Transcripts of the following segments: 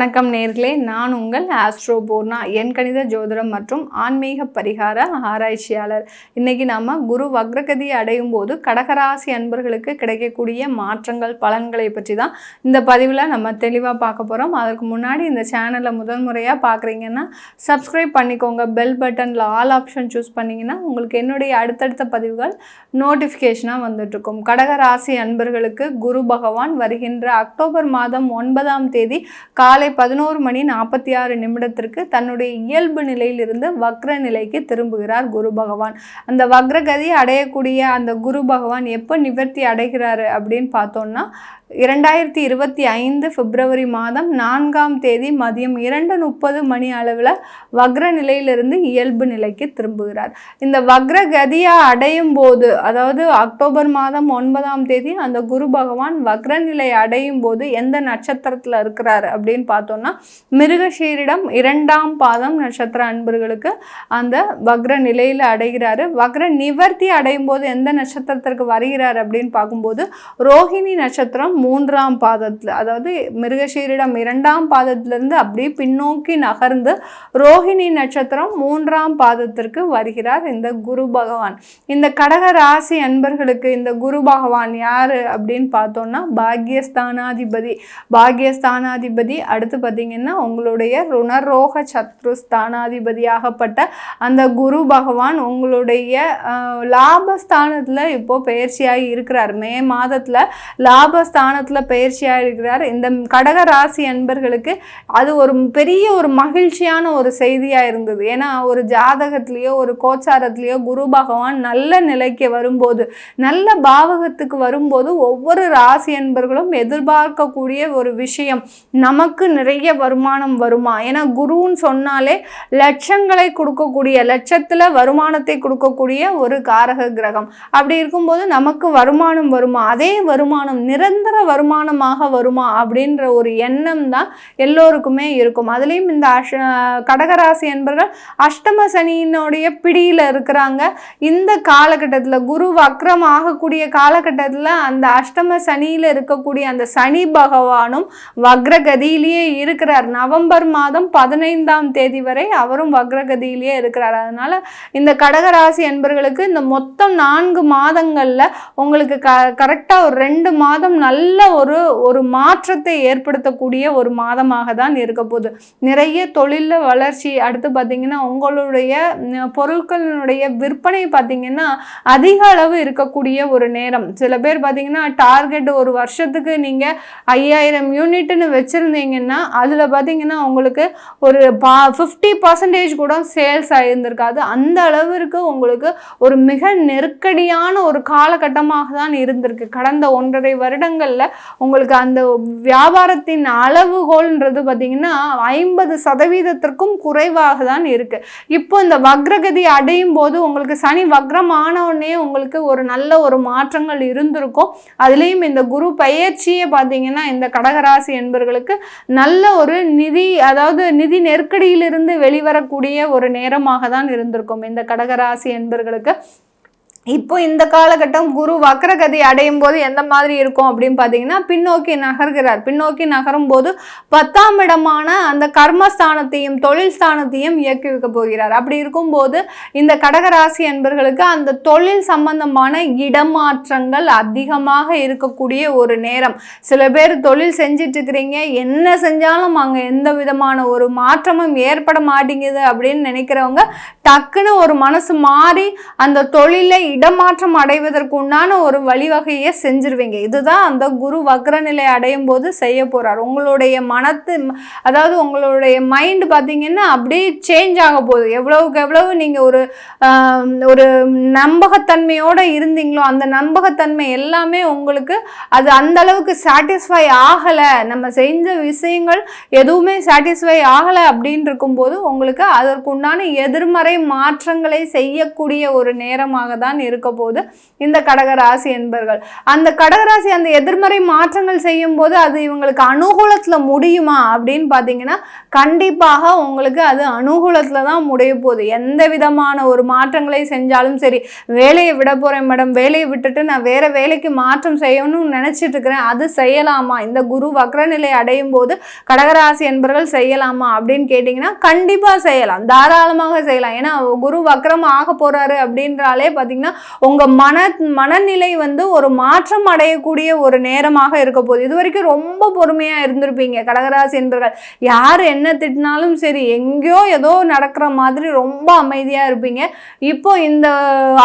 வணக்கம் நேர்களே, நான் உங்கள் ஆஸ்ட்ரோ பூர்ணா, என் கணித ஜோதிடம் மற்றும் ஆன்மீக பரிகார ஆராய்ச்சியாளர். இன்னைக்கு நாம குரு வக்ரகதி அடையும் போது கடகராசி அன்பர்களுக்கு கிடைக்கக்கூடிய மாற்றங்கள் பலன்களை பற்றி தான் இந்த பதிவில் நம்ம தெளிவாக பார்க்க போகிறோம். அதற்கு முன்னாடி இந்த சேனலை முதல் முறையாக பார்க்குறீங்கன்னா சப்ஸ்கிரைப் பண்ணிக்கோங்க. பெல் பட்டனில் ஆல் ஆப்ஷன் சூஸ் பண்ணிங்கன்னா உங்களுக்கு என்னுடைய அடுத்தடுத்த பதிவுகள் நோட்டிஃபிகேஷனாக வந்துட்டுருக்கும். கடகராசி அன்பர்களுக்கு குரு பகவான் வருகின்ற அக்டோபர் மாதம் 9ஆம் தேதி காலை 11:46 தன்னுடைய இயல்பு நிலையிலிருந்து வக்ர நிலைக்கு திரும்புகிறார் குரு பகவான். அந்த வக்ரகதி அடையக்கூடிய அந்த குரு பகவான் எப்போ நிவர்த்தி அடைகிறாரு அப்படின்னு பார்த்தோம்னா 2025 பிப்ரவரி மாதம் 4ஆம் தேதி மதியம் 2:30 அளவில் வக்ர நிலையிலிருந்து இயல்பு நிலைக்கு திரும்புகிறார். இந்த வக்ரகதியை அடையும் போது, அதாவது அக்டோபர் மாதம் 9ஆம் தேதி அந்த குரு பகவான் வக்ர நிலை அடையும் போது எந்த நட்சத்திரத்தில் இருக்கிறார் அப்படின்னு பார்த்தோம்னா மிருகஷீரிடம் 2ஆம் பாதம் நட்சத்திர அன்பர்களுக்கு அந்த வக்ர நிலையில் அடைகிறாரு. வக்ர நிவர்த்தி அடையும் போது எந்த நட்சத்திரத்திற்கு வருகிறார் அப்படின்னு பார்க்கும்போது ரோஹிணி நட்சத்திரம் 3ஆம் பாதத்தில், அதாவது மிருகஷீரிடம் 2ஆம் பாதத்திலிருந்து அப்படியே பின்னோக்கி நகர்ந்து ரோஹிணி நட்சத்திரம் 3ஆம் பாதத்திற்கு வருகிறார் இந்த குரு பகவான். இந்த கடக ராசி அன்பர்களுக்கு இந்த குரு பகவான் யாரு அப்படின்னு பார்த்தோம்னா பாக்யஸ்தானாதிபதி. பாக்யஸ்தானாதிபதி அடுத்து பார்த்தீங்கன்னா உங்களுடைய ருணரோக சத்ரு ஸ்தானாதிபதியாகப்பட்ட அந்த குரு பகவான் உங்களுடைய லாபஸ்தானத்தில் இப்போ பயிற்சியாகி இருக்கிறார். மே மாதத்தில் லாபஸ்தானத்தில் பயிற்சியாக இருக்கிறார். இந்த கடக ராசி அன்பர்களுக்கு அது ஒரு பெரிய ஒரு மகிழ்ச்சியான ஒரு செய்தியாக இருந்தது. ஏன்னா ஒரு ஜாதகத்திலேயோ ஒரு கோச்சாரத்திலேயோ குரு பகவான் நல்ல நிலைக்கு வரும்போது, நல்ல பாவகத்துக்கு வரும்போது ஒவ்வொரு ராசி அன்பர்களும் எதிர்பார்க்கக்கூடிய ஒரு விஷயம், நமக்கு நிறைய வருமானம் வருமா? ஏன்னா குருன்னு சொன்னாலே லட்சங்களை கொடுக்கக்கூடிய, லட்சத்தில் வருமானத்தை கொடுக்கக்கூடிய ஒரு காரக கிரகம். அப்படி இருக்கும்போது நமக்கு வருமானம் வருமா, அதே வருமானம் நிரந்தர வருமானமாக வருமா அப்படின்ற ஒரு எண்ணம் தான் எல்லோருக்குமே இருக்கும். அதுலேயும் இந்த கடகராசி என்பர்கள் அஷ்டம சனியினுடைய பிடியில் இருக்கிறாங்க. இந்த காலகட்டத்தில் குரு வக்ரம் ஆகக்கூடிய காலகட்டத்தில் அந்த அஷ்டம சனியில் இருக்கக்கூடிய அந்த சனி பகவானும் வக்ரகதியிலேயே இருக்கிறார். நவம்பர் மாதம் 15ஆம் தேதி வரை அவரும் வக்ரகதியிலேயே இருக்கிறார். அதனால இந்த கடகராசி என்பர்களுக்கு இந்த மொத்தம் 4 மாதங்களில் உங்களுக்கு கரெக்டாக ஒரு 2 மாதம் நல்ல ஒரு மாற்றத்தை ஏற்படுத்தக்கூடிய ஒரு மாதமாக தான் இருக்க போகுது. நிறைய தொழிலில் வளர்ச்சி, அடுத்து பார்த்தீங்கன்னா உங்களுடைய பொருட்களினுடைய விற்பனை பார்த்தீங்கன்னா அதிக அளவு இருக்கக்கூடிய ஒரு நேரம். சில பேர் பார்த்தீங்கன்னா டார்கெட் ஒரு வருஷத்துக்கு நீங்கள் 5000 யூனிட்னு வச்சுருந்தீங்கன்னா அதில் பார்த்தீங்கன்னா உங்களுக்கு ஒரு 50% கூட சேல்ஸ் ஆகியிருந்திருக்காது. அந்த அளவிற்கு உங்களுக்கு ஒரு மிக நெருக்கடியான ஒரு காலகட்டமாக தான் இருந்திருக்கு. கடந்த 1.5 வருடங்களில் உங்களுக்கு அந்த வியாபாரத்தின் அளவுகோல்ன்றது பார்த்தீங்கன்னா 50% குறைவாக தான் இருக்கு. இப்போ இந்த வக்ரகதி அடையும் போது உங்களுக்கு சனி வக்ரம் ஆனவுடனே உங்களுக்கு ஒரு நல்ல ஒரு மாற்றங்கள் இருந்திருக்கும். அதுலேயும் இந்த குரு பயிற்சியை பார்த்தீங்கன்னா இந்த கடகராசி என்பர்களுக்கு நல்ல ஒரு அதாவது நிதி நெருக்கடியிலிருந்து வெளிவரக்கூடிய ஒரு நேரமாக தான் இருந்திருக்கும் இந்த கடகராசி என்பர்களுக்கு. இப்போ இந்த காலகட்டம் குரு வக்ரகதி அடையும் போது எந்த மாதிரி இருக்கும் அப்படின்னு பார்த்தீங்கன்னா பின்னோக்கி நகர்கிறார். பின்னோக்கி நகரும் போது 10ஆம் இடமான அந்த கர்மஸ்தானத்தையும் தொழில் ஸ்தானத்தையும் இயக்கி வைக்க போகிறார். அப்படி இருக்கும்போது இந்த கடகராசி என்பர்களுக்கு அந்த தொழில் சம்பந்தமான இடமாற்றங்கள் அதிகமாக இருக்கக்கூடிய ஒரு நேரம். சில பேர் தொழில் செஞ்சிட்டு இருக்கிறீங்க, என்ன செஞ்சாலும் அங்கே எந்த விதமான ஒரு மாற்றமும் ஏற்பட மாட்டேங்குது அப்படின்னு நினைக்கிறவங்க டக்குன்னு ஒரு மனசு மாறி அந்த தொழிலை இடமாற்றம் அடைவதற்கு உண்டான ஒரு வழிவகையை செஞ்சிருவீங்க. இதுதான் அந்த குரு வக்ர நிலை அடையும் போது செய்ய போறார். உங்களுடைய அதாவது உங்களுடைய மைண்ட் பார்த்தீங்கன்னா அப்படியே சேஞ்ச் ஆக போகுது. எவ்வளவுக்கு எவ்வளவு நீங்க ஒரு நம்பகத்தன்மையோட இருந்தீங்களோ அந்த நம்பகத்தன்மை எல்லாமே உங்களுக்கு அது அந்த அளவுக்கு சாட்டிஸ்ஃபை ஆகலை, நம்ம செஞ்ச விஷயங்கள் எதுவுமே சாட்டிஸ்ஃபை ஆகலை அப்படின்னு இருக்கும்போது உங்களுக்கு அதற்கு உண்டான எதிர்மறை மாற்றங்களை செய்யக்கூடிய ஒரு நேரமாக தான் இருக்க போது இந்த கடகராசி என்பர்கள். அந்த கடகராசி அந்த எதிர்மறை மாற்றங்கள் செய்யும் போது அது இவங்களுக்கு அனுகூலத்துல முடியுமா அப்படின்னு பாத்தீங்கன்னா கண்டிப்பாக உங்களுக்கு அது அனுகூலத்துல தான் முடிய போகுது. எந்த விதமான ஒரு மாற்றங்களை செஞ்சாலும் சரி, வேலையை விட போறேன் மேடம், வேலையை விட்டுட்டு நான் வேற வேலைக்கு மாற்றம் செய்யணும்னு நினைச்சிட்டு இருக்கிறேன், அது செய்யலாமா? இந்த குரு வக்ரநிலை அடையும் போது கடகராசி என்பர்கள் செய்யலாமா அப்படின்னு கேட்டீங்கன்னா கண்டிப்பா செய்யலாம், தாராளமாக செய்யலாம். ஏன்னா குரு வக்ரம் ஆக போறாரு அப்படின்றாலே பாத்தீங்கன்னா உங்க மனநிலை வந்து ஒரு மாற்றம் அடையக்கூடிய ஒரு நேரமாக இருக்க போகுது. இது வரைக்கும் ரொம்ப பொறுமையா இருந்திருப்பீங்க கடகராசி என்பர்கள். யார் என்ன திட்டினாலும் சரி, எங்கேயோ ஏதோ நடக்கிற மாதிரி ரொம்ப அமைதியா இருப்பீங்க. இப்போ இந்த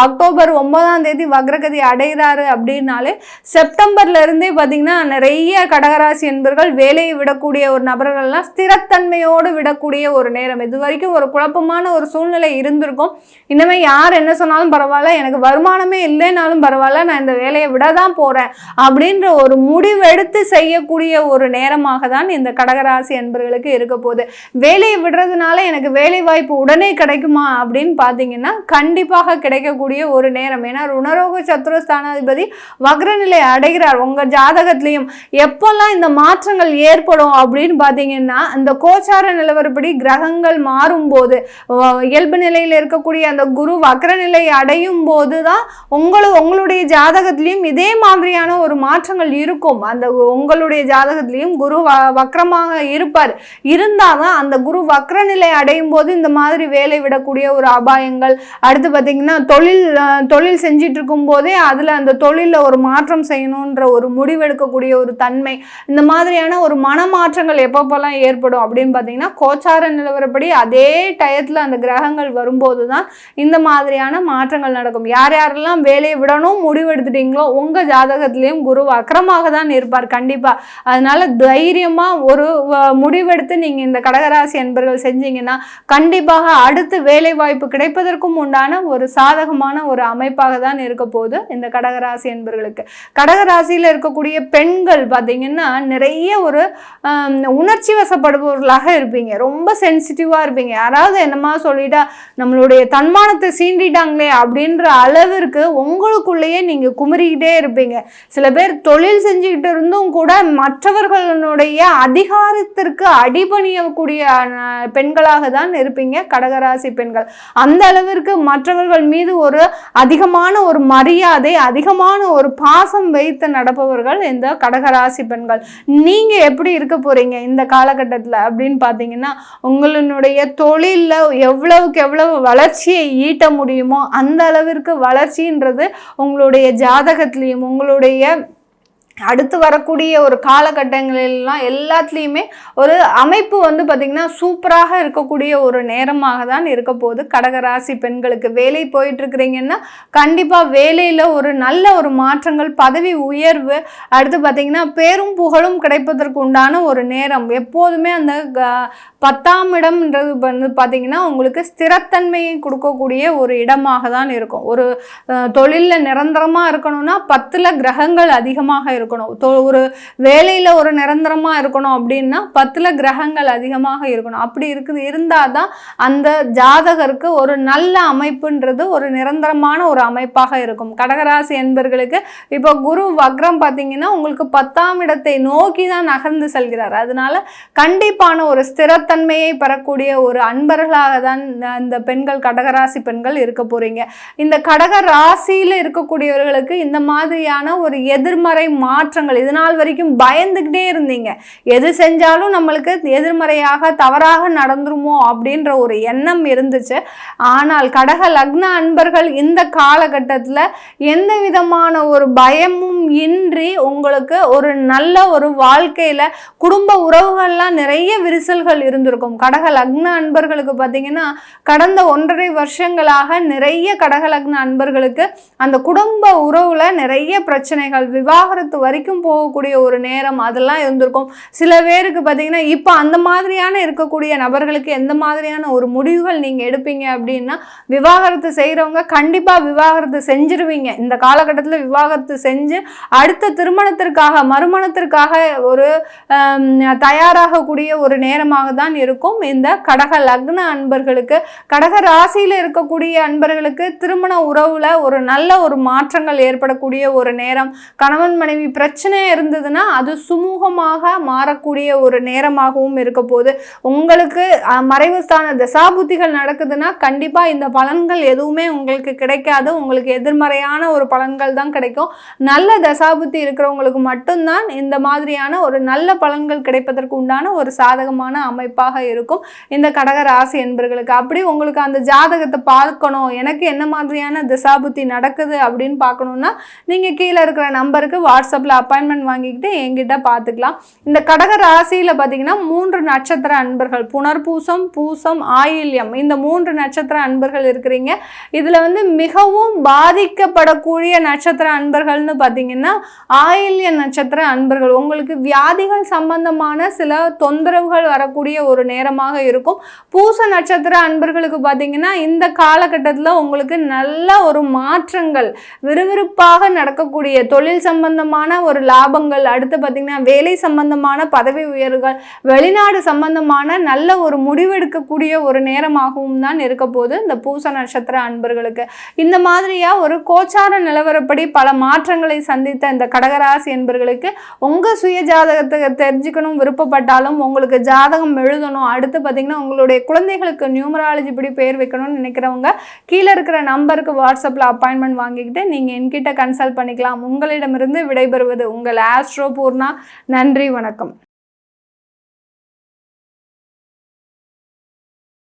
அக்டோபர் 9ஆம் தேதி வக்ரகதி அடைகிறாரு அப்படின்னாலே செப்டம்பர்ல இருந்தே பாத்தீங்கன்னா நிறைய கடகராசி என்பர்கள் வேலையை விடக்கூடிய ஒரு நபர்கள்லாம் ஸ்திரத்தன்மையோடு விடக்கூடிய ஒரு நேரம். இது வரைக்கும் ஒரு குழப்பமான ஒரு சூழ்நிலை இருந்திருக்கும். இனிமே யார் என்ன சொன்னாலும் பரவாயில்ல, எனக்கு வருமானமே இல்லைனாலும் பரவாயில்ல, நான் இந்த வேலையை விடதான் போறேன் அப்படின்ற ஒரு முடிவெடுத்து செய்யக்கூடிய ஒரு நேரமாக தான் இந்த கடகராசி என்பர்களுக்கு இருக்க போகுது. வேலையை விடுறதுனால எனக்கு வேலை வாய்ப்பு உடனே கிடைக்குமா அப்படின்னு பாத்தீங்கன்னா கண்டிப்பாக கிடைக்கக்கூடிய ஒரு நேரம். ஏன்னா ருணரோக சத்துருஸ்தானாதிபதி வக்ரநிலை அடைகிறார் உங்க ஜாதகத்திலையும். எப்பெல்லாம் இந்த மாற்றங்கள் ஏற்படும் அப்படின்னு பாத்தீங்கன்னா இந்த கோச்சார நிலவரப்படி கிரகங்கள் மாறும் போது, இயல்பு நிலையில் இருக்கக்கூடிய அந்த குரு வக்ரநிலை அடையும் போதுதான் உங்களுடைய ஜாதகத்திலையும் இதே மாதிரியான ஒரு மாற்றங்கள் இருக்கும். அந்த உங்களுடைய ஜாதகத்திலையும் குரு வக்ரமாக இருப்பார். இருந்தாதான் அந்த குரு வக்ரநிலை அடையும் போது இந்த மாதிரி வேலை விடக்கூடிய ஒரு அபாயங்கள், அடுத்து பார்த்தீங்கன்னா தொழில் செஞ்சிட்டு இருக்கும் போதே அதுல அந்த தொழிலில் ஒரு மாற்றம் செய்யணுன்ற ஒரு முடிவெடுக்கக்கூடிய ஒரு தன்மை, இந்த மாதிரியான ஒரு மனமாற்றங்கள் எப்பப்பெல்லாம் ஏற்படும் அப்படின்னு பார்த்தீங்கன்னா கோச்சார நிலவரப்படி அதே டயத்தில் அந்த கிரகங்கள் வரும்போது தான் இந்த மாதிரியான மாற்றங்கள் நடக்கும். யார் யாரெல்லாம் வேலையை விடணும் முடிவெடுத்துட்டீங்களோ உங்க ஜாதகத்திலையும் குரு வக்ரமாக தான் இருப்பார் கண்டிப்பா. அதனால தைரியமா ஒரு முடிவெடுத்து நீங்க இந்த கடகராசி என்பர்கள் செஞ்சீங்கன்னா கண்டிப்பாக அடுத்து வேலை வாய்ப்பு கிடைப்பதற்கும் உண்டான ஒரு சாதகமான ஒரு அமைப்பாக தான் இருக்க போகுது இந்த கடகராசி என்பர்களுக்கு. கடகராசியில இருக்கக்கூடிய பெண்கள் பார்த்தீங்கன்னா நிறைய ஒரு உணர்ச்சி வசப்படுபவர்களாக இருப்பீங்க, ரொம்ப சென்சிட்டிவா இருப்பீங்க. யாராவது என்னமா சொல்லிட்டா நம்மளுடைய தன்மானத்தை சீண்டிட்டாங்களே அப்படின்ற அளவிற்கு உங்களுக்குள்ளேயே நீங்க குமரிக்கிட்டே இருப்பீங்க. சில பேர் தொழில் செஞ்சுக்கிட்டு இருந்தும் கூட மற்றவர்களுடைய அதிகாரத்திற்கு அடிபணியக்கூடிய பெண்களாக தான் இருப்பீங்க கடகராசி பெண்கள். அந்த அளவிற்கு மற்றவர்கள் மீது ஒரு அதிகமான ஒரு மரியாதை, அதிகமான ஒரு பாசம் வைத்து நடப்பவர்கள் இந்த கடகராசி பெண்கள். நீங்க எப்படி இருக்க போறீங்க இந்த காலகட்டத்தில் அப்படின்னு பார்த்தீங்கன்னா உங்களுடைய தொழிலில் எவ்வளவுக்கு எவ்வளவு வளர்ச்சியை ஈட்ட முடியுமோ அந்த அளவிற்கு வளர்ச்சின்றது உங்களுடைய ஜாதகத்திலையும் உங்களுடைய அடுத்து வரக்கூடிய ஒரு காலகட்டங்களெல்லாம் எல்லாத்துலேயுமே ஒரு அமைப்பு வந்து பார்த்திங்கன்னா சூப்பராக இருக்கக்கூடிய ஒரு நேரமாக தான் இருக்க போகுது கடகராசி பெண்களுக்கு. வேலை போயிட்டுருக்கிறீங்கன்னா கண்டிப்பாக வேலையில் ஒரு நல்ல ஒரு மாற்றங்கள், பதவி உயர்வு, அடுத்து பார்த்திங்கன்னா பேரும் புகழும் கிடைப்பதற்கு உண்டான ஒரு நேரம். எப்போதுமே அந்த 10ஆம் இடம்ன்றது வந்து பார்த்திங்கன்னா உங்களுக்கு ஸ்திரத்தன்மையை கொடுக்கக்கூடிய ஒரு இடமாக தான் இருக்கும். ஒரு தொழிலில் நிரந்தரமாக இருக்கணும்னா 10ல் கிரகங்கள் அதிகமாக இருக்கும். ஒரு வேலையில ஒரு நிரந்தரமா இருக்கணும் அப்படின்னா 10ல் கிரகங்கள் அதிகமாக இருக்கணும். அப்படி இருந்தாதான் அந்த ஜாதகருக்கு ஒரு நல்ல அமைப்புன்றது ஒரு நிரந்தரமான ஒரு அமைப்பாக இருக்கும். கடகராசி என்பர்களுக்கு இப்போ குரு வக்ரம் பார்த்தீங்கன்னா உங்களுக்கு 10ஆம் இடத்தை நோக்கி தான் நகர்ந்து செல்கிறார். அதனால கண்டிப்பான ஒரு ஸ்திரத்தன்மையை பெறக்கூடிய ஒரு அன்பர்களாக தான் இந்த பெண்கள் கடகராசி பெண்கள் இருக்க போறீங்க. இந்த கடகராசியில இருக்கக்கூடியவர்களுக்கு இந்த மாதிரியான ஒரு எதிர்மறை மாற்றங்கள், இதனால் வரைக்கும் பயந்துகிட்டே இருந்தீங்க, எது செஞ்சாலும் நம்மளுக்கு எதிர்மறையாக தவறாக நடந்துருமோ அப்படின்ற ஒரு எண்ணம் இருந்துச்சு. ஆனால் கடக லக்ன அன்பர்கள் இந்த காலகட்டத்தில் எந்த விதமான ஒரு பயமும் இன்றி உங்களுக்கு ஒரு நல்ல ஒரு வாழ்க்கையில குடும்ப உறவுகள்லாம் நிறைய விரிசல்கள் இருந்திருக்கும். கடக லக்ன அன்பர்களுக்கு பார்த்தீங்கன்னா கடந்த 1.5 வருஷங்களாக நிறைய கடக லக்ன அன்பர்களுக்கு அந்த குடும்ப உறவுல நிறைய பிரச்சனைகள், விவாகரத்து வரைக்கும் போகக்கூடிய ஒரு நேரம் அதெல்லாம் இருந்திருக்கும். சில பேருக்கு பார்த்தீங்கன்னா இப்போ அந்த மாதிரியான இருக்கக்கூடிய நபர்களுக்கு எந்த மாதிரியான ஒரு முடிவுகள் நீங்கள் எடுப்பீங்க அப்படின்னா, விவாகரத்து செய்கிறவங்க கண்டிப்பாக விவாகரத்து செஞ்சிருவீங்க. இந்த காலகட்டத்தில் விவாகரத்து செஞ்சு அடுத்த திருமணத்திற்காக மறுமணத்திற்காக ஒரு தயாராகக்கூடிய ஒரு நேரமாக தான் இருக்கும் இந்த கடக லக்ன அன்பர்களுக்கு. கடக ராசியில் இருக்கக்கூடிய அன்பர்களுக்கு திருமண உறவுல ஒரு நல்ல ஒரு மாற்றங்கள் ஏற்படக்கூடிய ஒரு நேரம். கணவன் மனைவி பிரச்சனை இருந்ததுன்னா அது சுமூகமாக மாறக்கூடிய ஒரு நேரமாகவும் இருக்க போது. உங்களுக்கு மறைவு ஸ்தான தசாபுத்திகள் நடக்குதுன்னா கண்டிப்பா இந்த பலன்கள் எதுவுமே உங்களுக்கு கிடைக்காது. உங்களுக்கு எதிர்மறையான ஒரு பலன்கள் தான் கிடைக்கும். நல்ல தசாபுத்தி இருக்கிறவங்களுக்கு மட்டும்தான் இந்த மாதிரியான ஒரு நல்ல பலன்கள் கிடைப்பதற்கு உண்டான ஒரு சாதகமான அமைப்பாக இருக்கும் இந்த கடக ராசி என்பர்களுக்கு. அப்படி உங்களுக்கு அந்த ஜாதகத்தை பார்க்கணும், எனக்கு என்ன மாதிரியான தசாபுத்தி நடக்குது அப்படின்னு பார்க்கணும்னா நீங்கள் கீழே இருக்கிற நம்பருக்கு வாட்ஸ்அப்பில் அப்பாயின்மெண்ட் வாங்கிக்கிட்டு என்கிட்ட பார்த்துக்கலாம். இந்த கடக ராசியில் பார்த்தீங்கன்னா 3 நட்சத்திர அன்பர்கள், புனர்பூசம், பூசம், ஆயில்யம், இந்த 3 நட்சத்திர அன்பர்கள் இருக்கிறீங்க. இதில் வந்து மிகவும் பாதிக்கப்படக்கூடிய நட்சத்திர அன்பர்கள்னு பார்த்தீங்கன்னா ஆயில்ய நட்சத்திர அன்பர்கள். உங்களுக்கு வியாதிகள் சம்பந்தமான சில தொந்தரவுகள் வரக்கூடிய ஒரு நேரமாக இருக்கும். பூச நட்சத்திர அன்பர்களுக்கு பார்த்தீங்கன்னா இந்த காலகட்டத்தில் உங்களுக்கு நல்ல ஒரு மாற்றங்கள், விறுவிறுப்பாக நடக்கக்கூடிய தொழில் சம்பந்தமான ஒரு லாபங்கள், அடுத்து பார்த்தீங்கன்னா வேலை சம்பந்தமான பதவி உயர்வுகள், வெளிநாடு சம்பந்தமான நல்ல ஒரு முடிவெடுக்கக்கூடிய ஒரு நேரமாகவும் தான் இருக்க போது இந்த பூச நட்சத்திர அன்பர்களுக்கு. இந்த மாதிரியா ஒரு கோச்சார நிலவரப்படி பல மாற்றங்களை சந்தித்த இந்த கடகராசி என்பர்களுக்கு உங்கள் சுய ஜாதகத்தை தெரிஞ்சுக்கணும் விருப்பப்பட்டாலும், உங்களுக்கு ஜாதகம் எழுதணும், அடுத்து பார்த்தீங்கன்னா உங்களுடைய குழந்தைகளுக்கு நியூமராலஜி படி பேர் வைக்கணும்னு நினைக்கிறவங்க கீழே இருக்கிற நம்பருக்கு வாட்ஸ்அப்பில் அப்பாயின்மெண்ட் வாங்கிக்கிட்டு நீங்கள் என்கிட்ட கன்சல்ட் பண்ணிக்கலாம். உங்களிடமிருந்து விடைபெறுவது உங்கள் ஆஸ்ட்ரோ பூர்ணா. நன்றி, வணக்கம்.